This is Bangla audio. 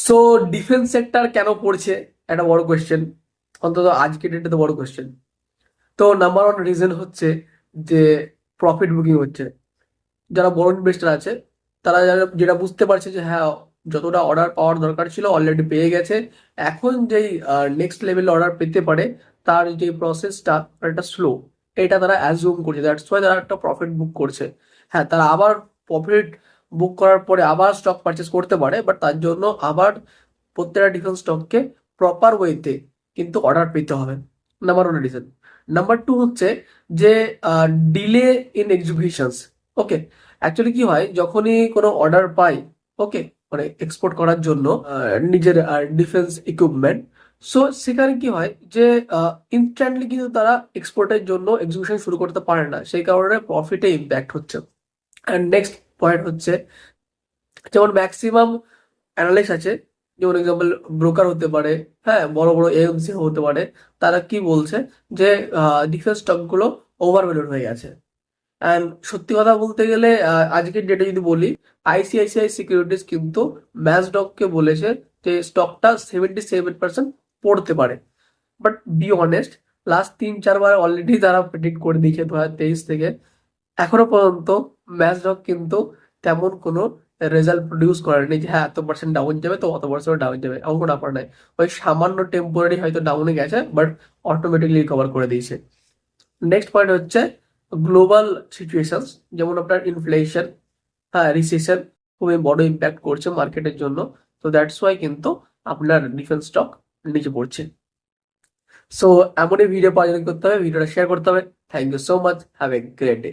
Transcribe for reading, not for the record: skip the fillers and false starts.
সো ডিফেন্স সেক্টর কেন পড়ছে, একটা বড় কোয়েশ্চেন, অন্তত আজকের ডেটে তো বড় কোয়েশ্চেন। তো নাম্বার ওয়ান রিজন হচ্ছে যে প্রফিট বুকিং হচ্ছে। যারা বড় ইনভেস্টর আছে তারা যেটা বুঝতে পারছে যে হ্যাঁ, যতটা অর্ডার পাওয়ার দরকার ছিল অলরেডি পেয়ে গেছে। এখন যেই নেক্সট লেভেলে অর্ডার পেতে পারে তার যে প্রসেসটা একটা স্লো, এটা তারা অ্যাজিউম করছে, দ্যাটস ওয়াই তারা একটা প্রফিট বুক করছে। হ্যাঁ, তারা আবার প্রফিট বুক করার পরে আবার স্টক পারচেস করতে পারে, বাট তার জন্য আবার প্রত্যেকটা ডিফারেন্ট স্টককে প্রপার ওয়েতে কিন্তু অর্ডার পেতে হবে। Number one reason. Number two হচ্ছে যে delay in executions. Okay, actually কি হয়, যখনই কোনো অর্ডার পাই, ওকে, মানে এক্সপোর্ট করার জন্য নিজের ডিফেন্স ইকুইপমেন্ট, সো সেখানে কি হয় যে ইনস্ট্যান্টলি কিন্তু তারা এক্সপোর্টের জন্য এক্সিকিউশন শুরু করতে পারে না, সেই কারণে প্রফিটে ইম্প্যাক্ট হচ্ছে। অ্যান্ড নেক্সট পয়েন্ট হচ্ছে, যেমন ম্যাক্সিমাম অ্যানালিস্ট আছে, যেমন এক্সাম্পল ব্রোকার হতে পারে, হ্যাঁ, বড় বড় এজেন্সি হতে পারে, তারা কি বলছে যে ডিফেন্স স্টকগুলো ওভার ভ্যালুড হয়ে গেছে। অ্যান্ড সত্যি কথা বলতে গেলে আজকের ডেটে যদি বলি, আইসিআইসিআই সিকিউরিটিজ কিন্তু ম্যাসডককে বলেছে যে স্টকটা 77% পড়তে পারে। But be honest, last 3-4 bar already তারা প্রেডিক্ট করে দিয়েছে 2023 থেকে। এখনো পর্যন্ত ম্যাচডক কিন্তু তেমন কোনো রেজাল্ট প্রডিউস করেনি যে হ্যাঁ এত পার্সেন্ট ডাউন যাবে তো অত পার্সেন্ট ডাউন যাবে, এমন কোনো ব্যাপার নাই। ওই সামান্য টেম্পোরারি হয়তো ডাউনে গেছে, বাট অটোমেটিকলি রিকভার করে দিয়েছে। নেক্সট পয়েন্ট হচ্ছে গ্লোবাল সিচুয়েশনস, যেমন আপনার ইনফ্লেশন, হ্যাঁ, রিসেশন খুবই বড় ইম্প্যাক্ট করছে মার্কেটের জন্য। তো দ্যাটস ওয়াই কিন্তু আপনার ডিফেন্স স্টক নিচে পড়ছে। সো এমনই ভিডিও পাওয়ার জন্য করতে হবে, ভিডিওটা শেয়ার করতে হবে। Thank you so much, have a great day.